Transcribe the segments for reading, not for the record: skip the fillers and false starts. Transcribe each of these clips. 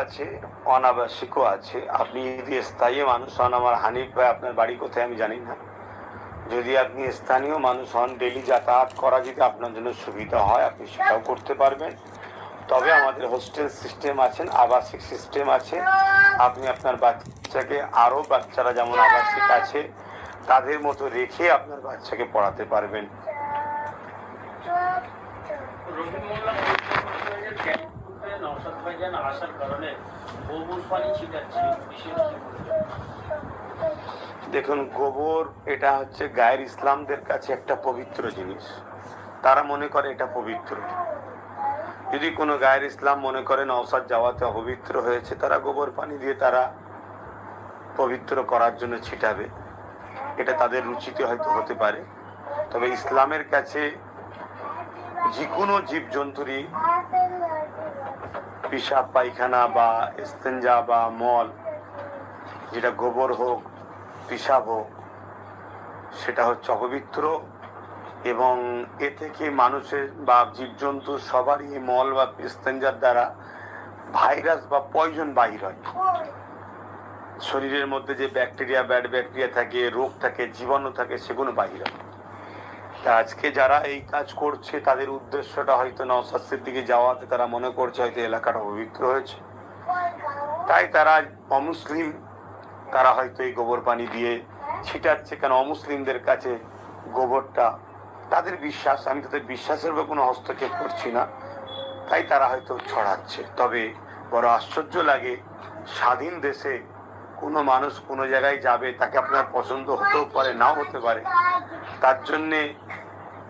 আছে, অনাবাসিকও আছে। আপনি যদি স্থায়ী মানুষ হন, আমার হানিফ ভাই আপনার বাড়ি কোথায় আমি জানি না, যদি আপনি স্থানীয় মানুষ হন, ডেলি যাতায়াত করা যদি আপনার জন্য সুবিধা হয়, আপনি সেটাও করতে পারবেন। তবে আমাদের হোস্টেল সিস্টেম আছে, আবাসিক সিস্টেম আছে। আপনি আপনার বাচ্চাকে, আরও বাচ্চারা যেমন আবাসিক আছে তাদের মতো রেখে আপনার বাচ্চাকে পড়াতে পারবেন। দেখুন, গোবর এটা হচ্ছে গায়ের ইসলামদের কাছে একটা পবিত্র জিনিস। তারা মনে করে এটা পবিত্র। যদি কোনো গায়ের ইসলাম মনে করে নওশাদ যাওয়াতে অপবিত্র হয়েছে, তারা গোবর পানি দিয়ে তারা পবিত্র করার জন্য ছিটাবে। এটা তাদের রুচিতে হয়তো হতে পারে। তবে ইসলামের কাছে যে কোনো জীবজন্তুরই পেশাব পায়খানা বা ইস্তেঞ্জা বা মল, যেটা গোবর হোক পেশাব হোক, সেটা হচ্ছে অপবিত্র। এবং এ থেকে মানুষের বা জীবজন্তু সবারই মল বা ইস্তেঞ্জার দ্বারা ভাইরাস বা পয়জন বাহির হয়। শরীরের মধ্যে যে ব্যাকটেরিয়া, ব্যাড ব্যাকটেরিয়া থাকে, রোগ থাকে, জীবাণু থাকে, সেগুলো বাহির হয়। তা আজকে যারা এই কাজ করছে তাদের উদ্দেশ্যটা হয়তো নওশাদ সিদ্দিকী যাওয়াতে তারা মনে করছে হয়তো এলাকাটা পবিত্র হয়েছে, তাই তারা অমুসলিম, তারা হয়তো এই গোবর পানি দিয়ে ছিটাচ্ছে। কেন অমুসলিমদের কাছে গোবরটা তাদের বিশ্বাস, আমি তাদের বিশ্বাসের উপর কোনো হস্তক্ষেপ করছি না, তাই তারা হয়তো ছড়াচ্ছে। তবে বড় আশ্চর্য লাগে, স্বাধীন দেশে কোনো মানুষ কোনো জায়গায় যাবে, তাকে আপনার পছন্দ হতেও পারে, নাও হতে পারে, তার জন্যে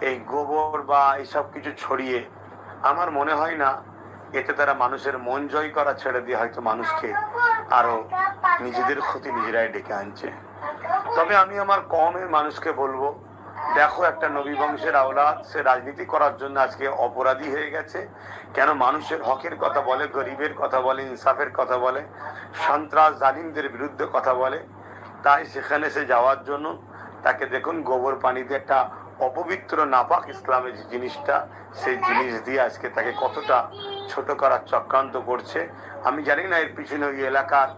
এই গোবর বা এইসব কিছু ছড়িয়ে আমার মনে হয় না এতে তারা মানুষের মন জয় করা ছেড়ে দিয়ে হয়তো মানুষকে আরো নিজেদের ক্ষতি নিজেরাই ডেকে আনছে। তবে আমি আমার কওমের মানুষকে বলবো, দেখো একটা নবী বংশের আওলাদ, সে রাজনীতি করার জন্য আজকে অপরাধী হয়ে গেছে। কেন মানুষের হকের কথা বলে, গরিবের কথা বলে, ইনসাফের কথা বলে, সন্ত্রাস জালিমদের বিরুদ্ধে কথা বলে, তাই সেখানে সে যাওয়ার জন্য তাকে দেখুন গোবর পানিতে একটা অপবিত্র নাপাক ইসলামের যে জিনিসটা, সেই জিনিস দিয়ে আজকে তাকে কতটা ছোট করার চক্রান্ত করছে। আমি জানি না এর পিছনে ওই এলাকার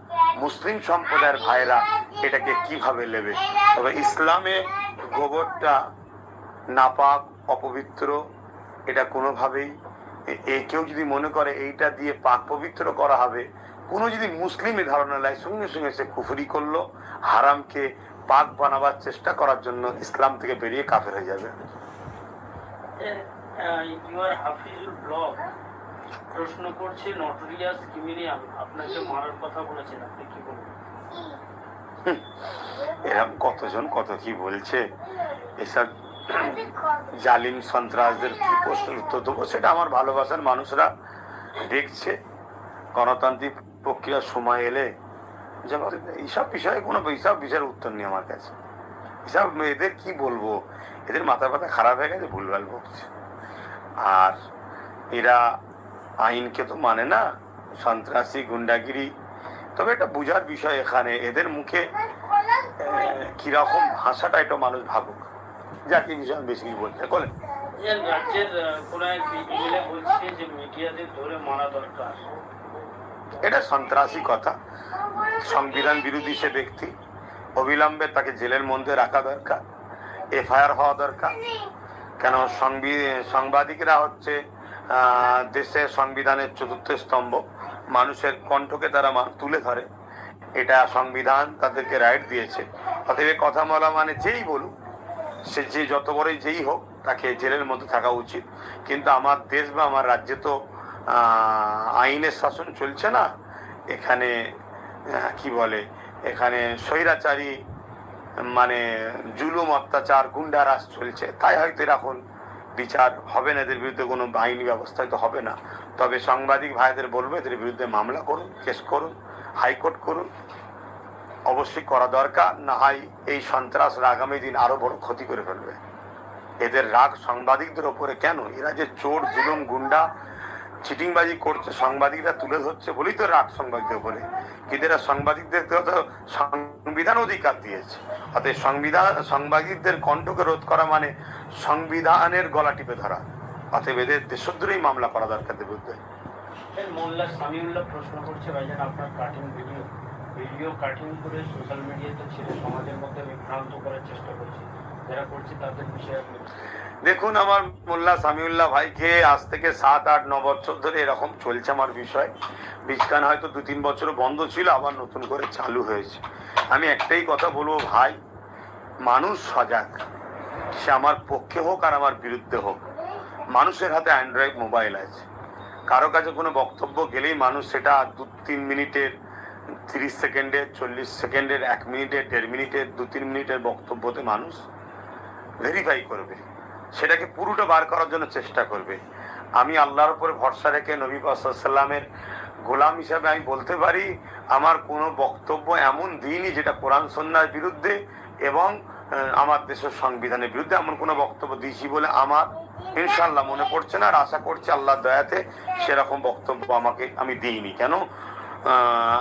মুসলিম সম্প্রদায়ের ভাইরা এটাকে কিভাবে নেবে। তবে ইসলামে গোবরটা নাপাক, অপবিত্র, এটা কোনোভাবেই কেউ যদি মনে করে এইটা দিয়ে পাক পবিত্র করা হবে, কোনো যদি মুসলিমে ধারণা নেয়, সঙ্গে সঙ্গে সে কুফরি করলো, হারামকে পাক বানাবার চেষ্টা করার জন্য ইসলাম থেকে বেরিয়ে কাফের হয়ে যাবে। প্রশ্ন করছে নটোরিয়াস ক্রিমিনাল আপনাকে মারার কথা বলেছেন, আপনি কি বলবেন? এরকম কতজন কত কি বলছে, এসব জালিম সন্ত্রাসদের কি প্রশ্ন উত্তর দেবো, সেটা আমার ভালোবাসার মানুষরা দেখছে। গণতান্ত্রিক প্রক্রিয়ার সময় এলে যেমন এইসব বিষয়ে কোনো এইসব বিষয়ের উত্তর নেই আমার কাছে। এসব এদের কি বলবো, এদের মাথা ব্যথা খারাপ হয়ে গেছে, ভুলভাল বলছে। আর এরা আইনকে তো মানে না, সন্ত্রাসী, গুন্ডাগিরি। তবে এটা বোঝার বিষয়, এখানে এদের মুখে কিরকম ভাষাটা এটা মানুষ ভাবুক, যাকে বিষয় বেশি বলতে বলেন। রাজ্যের কোন এক এমএলএ বলছে যে মিডিয়াদের ধরে মারা দরকার, এটা সন্ত্রাসী কথা। সংবিধান বিরোধী সে ব্যক্তি, অবিলম্বে তাকে জেলের মধ্যে রাখা দরকার, এফআইআর হওয়া দরকার। কেন সাংবাদিকরা হচ্ছে দেশের সংবিধানের চতুর্থ স্তম্ভ, মানুষের কণ্ঠকে তারা তুলে ধরে, এটা সংবিধান তাদেরকে রাইট দিয়েছে। অতএব কথা বলা মানে যেই বলুক, সে যে যত বড়ই যেই হোক, তাকে জেলের মধ্যে থাকা উচিত। কিন্তু আমার দেশ বা আমার রাজ্যে তো আইনের শাসন চলছে না, এখানে কি বলে, এখানে স্বৈরাচারী মানে জুলুম, অত্যাচার, গুন্ডারাজ চলছে। তাই হয়তো এখন বিচার হবে না, এদের বিরুদ্ধে কোনো আইনি ব্যবস্থা হয়তো হবে না। তবে সাংবাদিক ভাইদের বলবো, এদের বিরুদ্ধে মামলা করুন, কেস করুন, হাইকোর্ট করুন, অবশ্যই করা দরকার। না হয় এই সন্ত্রাসরা আগামী দিন আরো বড় ক্ষতি করে ফেলবে। এদের রাগ সাংবাদিকদের ওপরে কেন? এরা যে চোর, জুলুম, গুন্ডা, চিটিংবাজি করছে, সাংবাদিকরা তুলে ধরছে বলেই তো রাগ সাংবাদিকদের উপরে। কিন্তু এরা সাংবাদিকদেরকে তো সংবিধান অধিকার দিয়েছে। অতএব সাংবাদিকদের কণ্ঠকে রোধ করা মানে সংবিধানের গলা টিপে ধরা। অতএব এদের দেশদ্রোহী মামলা করা দরকার বিরুদ্ধে। মোল্লা সামিউল্লাহ প্রশ্ন করছে ভাইজান আপনার কাটিং ভিডিও কাটিং করে সোশ্যাল মিডিয়াতে ছেড়ে সমাজের মধ্যে বিভ্রান্ত করার চেষ্টা করছে, যারা করছে তাদের বিষয়ে আপনি দেখুন, আমার মোল্লা সামিউল্লাহ ভাইকে আজ থেকে 7-8-9 বছর ধরে এরকম চলছে আমার বিষয়। বীজখান হয়তো 2-3 বছর বন্ধ ছিল, আবার নতুন করে চালু হয়েছে। আমি একটাই কথা বলবো ভাই, মানুষ সজাগ, সে আমার পক্ষে হোক আর আমার বিরুদ্ধে হোক। মানুষের হাতে অ্যান্ড্রয়েড মোবাইল আছে, কারো কাছে কোনো বক্তব্য গেলেই মানুষ সেটা 2-3 মিনিটের, 30 সেকেন্ডের, 40 সেকেন্ডের, 1 মিনিটের, 1.5 মিনিটের, 2-3 মিনিটের বক্তব্যতে মানুষ ভেরিফাই করবে, সেটাকে পুরোটা বার করার জন্য চেষ্টা করবে। আমি আল্লাহর উপরে ভরসা রেখে নবী পাক সাল্লাল্লাহু আলাইহি ওয়াসাল্লামের গোলাম হিসাবে আমি বলতে পারি, আমার কোনো বক্তব্য এমন দিইনি যেটা কোরআন সুন্নাহর বিরুদ্ধে এবং আমার দেশের সংবিধানের বিরুদ্ধে। এমন কোনো বক্তব্য দিয়েছি বলে আমার ইনশাআল্লাহ মনে পড়ছে না, আর আশা করছি আল্লাহর দয়াতে সেরকম বক্তব্য আমি দিইনি। কেন,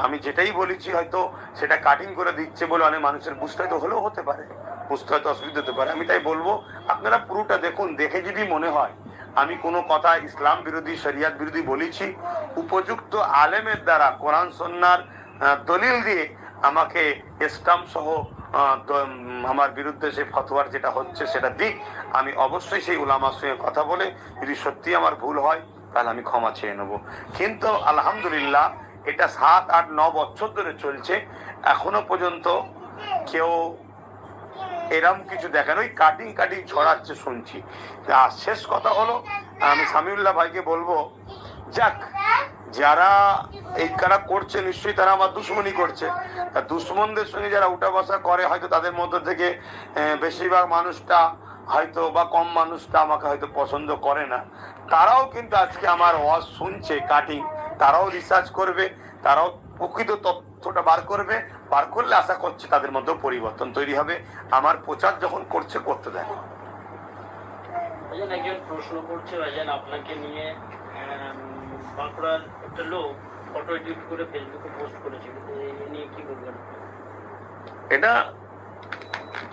আমি যেটাই বলেছি হয়তো সেটা কাটিং করে দিচ্ছে বলে অনেক মানুষের বুঝতে হয়তো হলেও হতে পারে, বুঝতে হয়তো অসুবিধা হতে পারে। আমি তাই বলবো আপনারা পুরোটা দেখুন, দেখে যদি মনে হয় আমি কোনো কথা ইসলাম বিরোধী, শরিয়াত বিরোধী বলেছি, উপযুক্ত আলেমের দ্বারা কোরআন সুন্নাহর দলিল দিয়ে আমাকে স্টাম্প সহ আমার বিরুদ্ধে সেই ফতোয়ার যেটা হচ্ছে সেটা দিক, আমি অবশ্যই সেই উলামার সঙ্গে কথা বলে যদি সত্যি আমার ভুল হয় তাহলে আমি ক্ষমা চেয়ে নেব। কিন্তু আলহামদুলিল্লাহ এটা 7-8-9 বছর ধরে চলছে, এখনো পর্যন্ত কেউ এরম কিছু দেখেন, ওই কাটিং ছড়াচ্ছে শুনছি। আর শেষ কথা হলো, আমি সামিউল্লাহ ভাইকে বলবো, যাক, যারা এই কারা করছে নিশ্চয়ই তারা আমার দুশ্মনী করছে। দুশ্মনদের সঙ্গে যারা উঠা বসা করে, হয়তো তাদের মধ্যে থেকে বেশিরভাগ মানুষটা হয়তো বা কম মানুষটা আমাকে হয়তো পছন্দ করে না, তারাও কিন্তু আজকে আমার ওয়াজ শুনছে কাটিং, তারাও রিসার্চ করবে, তারাও প্রকৃত তথ্যটা বার করবে, বার করলে আশা করছি তাদের মধ্যে পরিবর্তন তৈরি হবে। আমার প্রচার যখন করছে করতে দেয়। একজন প্রশ্ন করছে ভাইজান আপনাকে নিয়ে, বাঁকুড়ার একটা লোক ফটো এডিট করে ফেসবুকে পোস্ট করেছিল, এই নিয়ে কি বলবেন? এটা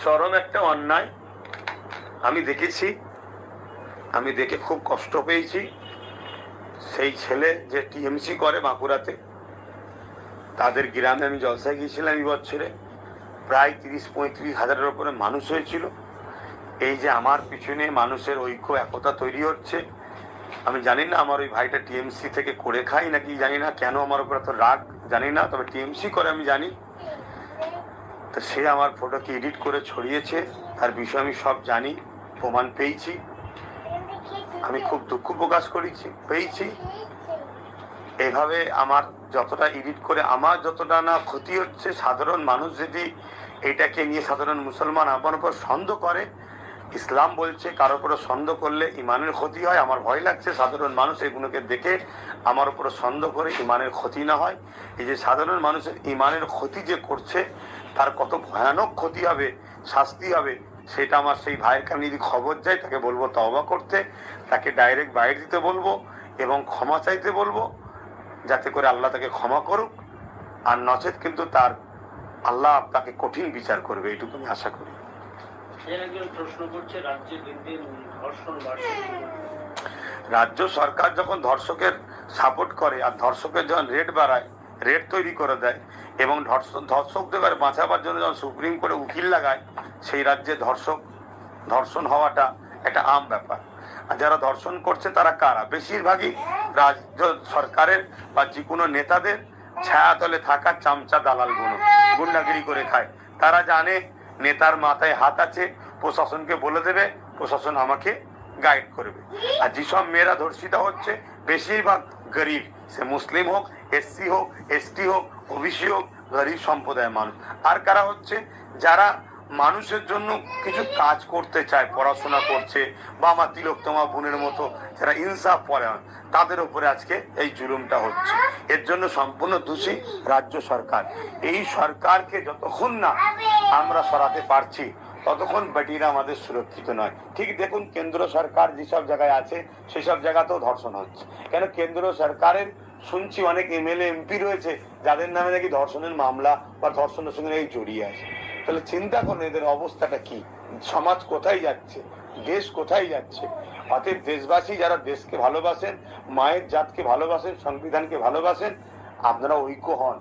চরম একটা অন্যায়। আমি দেখেছি, আমি দেখে খুব কষ্ট পেয়েছি। সেই ছেলে যে টিএমসি করে বাঁকুড়াতে, তাদের গ্রামে আমি জলসায় গিয়েছিলাম এই বছরে, প্রায় 30-35 হাজারের উপরে মানুষ হয়েছিল। এই যে আমার পিছনে মানুষের ঐক্য একতা তৈরি হচ্ছে, আমি জানি না আমার ওই ভাইটা টিএমসি থেকে করে খাই নাকি জানি না, কেন আমার উপর এত রাগ জানি না, তবে টিএমসি করে আমি জানি। তো সে আমার ফটোকে এডিট করে ছড়িয়েছে, তার বিষয়ে আমি সব জানি, প্রমাণ পেয়েছি। আমি খুব দুঃখ প্রকাশ পেয়েছি। এভাবে আমার যতটা এডিট করে আমার যতটা না ক্ষতি হচ্ছে, সাধারণ মানুষ যদি এটাকে নিয়ে, সাধারণ মুসলমান আমার উপর সন্দেহ করে, ইসলাম বলছে কারোর উপরে সন্দেহ করলে ইমানের ক্ষতি হয়। আমার ভয় লাগছে সাধারণ মানুষ এগুলোকে দেখে আমার উপরে সন্দেহ করে ইমানের ক্ষতি না হয়। এই যে সাধারণ মানুষের ইমানের ক্ষতি যে করছে, তার কত ভয়ানক ক্ষতি হবে, শাস্তি হবে, সেটা আমার সেই ভাইয়ের কাছে যদি খবর যায় তাকে বলবো তওবা করতে, তাকে ডাইরেক্ট বাইরে দিতে বলবো এবং ক্ষমা চাইতে বলবো, যাতে করে আল্লাহ তাকে ক্ষমা করুক। আর নচেত কিন্তু তার আল্লাহ তাকে কঠিন বিচার করবে, এইটুকু আমি আশা করি। রাজ্য সরকার যখন ধর্ষকের সাপোর্ট করে আর ধর্ষকের যখন রেট বাড়ায়, রেট তৈরি করে দেয় এবং ধর্ষকদের বাঁচাবার জন্য যখন সুপ্রিম কোর্টে উকিল লাগায়, সেই রাজ্যে ধর্ষণ হওয়াটা একটা আম ব্যাপার। আর যারা ধর্ষণ করছে তারা কারা? বেশিরভাগই রাজ্য সরকারের বা যে কোনো নেতাদের ছায়াতলে থাকা চামচা দালালগুলো গুন্ডাগিরি করে খায়। তারা জানে নেতার মাথায় হাত আছে, প্রশাসনকে বলে দেবে, প্রশাসন আমাকে গাইড করবে। আর যেসব মেয়েরা ধর্ষিতা হচ্ছে বেশিরভাগ গরিব, সে মুসলিম হোক, এসসি হোক, এসটি হোক, ওবিসি হোক, গরিব সম্প্রদায়ের মানুষ। আর কারা হচ্ছে? যারা মানুষের জন্য কিছু কাজ করতে চায়, পড়াশোনা করছে, বা আমার তিলোত্তমা বোনের মতো যারা ইনসাফ পরায়ণ, তাদের উপরে আজকে এই জুলুমটা হচ্ছে। এর জন্য সম্পূর্ণ দোষী রাজ্য সরকার। এই সরকারকে যতক্ষণ না আমরা সরাতে পারছি ততক্ষণ বেটিরা আমাদের সুরক্ষিত নয়। ঠিক দেখুন, কেন্দ্র সরকার যেসব জায়গায় আছে সেসব জায়গাতেও ধর্ষণ হচ্ছে। কেন? কেন্দ্র সরকারের শুনছি অনেক এমএলএ এমপি রয়েছে যাদের নামে নাকি ধর্ষণের মামলা বা ধর্ষণের সঙ্গে নাকি জড়িয়ে আছে। তাহলে চিন্তা করুন এদের অবস্থাটা কি। সমাজ কোথায় যাচ্ছে, দেশ কোথায় যাচ্ছে। অতএব দেশবাসী যারা দেশকে ভালোবাসেন, মায়ের জাতকে ভালোবাসেন, সংবিধানকে ভালোবাসেন, আপনারা ঐক্য হন।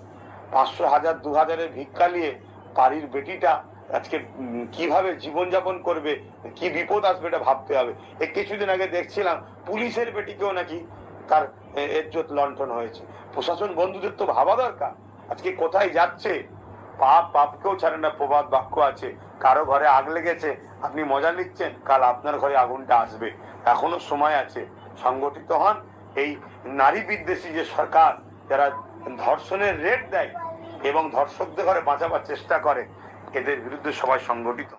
500, 1000, 2000-এর ভিক্ষা নিয়ে বাড়ির বেটিটা আজকে কিভাবে জীবনযাপন করবে, কি বিপদ আসবে এটা ভাবতে হবে। কিছুদিন আগে দেখছিলাম পুলিশের বেটিকেও নাকি তার ইজ্জত লণ্ঠন হয়েছে। প্রশাসন বন্ধুদের তো ভাবা দরকার আজকে কোথায় যাচ্ছে। পাপ পাপকেও ছাড়ে না, প্রবাদ বাক্য আছে। কারো ঘরে আগ লেগেছে, আপনি মজা নিচ্ছেন, কাল আপনার ঘরে আগুনটা আসবে। এখনো সময় আছে, সংগঠিত হন। এই নারী বিদ্বেষী যে সরকার, যারা ধর্ষণের রেট দেয় এবং ধর্ষকদের ঘরে বাঁচাবার চেষ্টা করে, এদের বিরুদ্ধে সবাই সংগঠিত।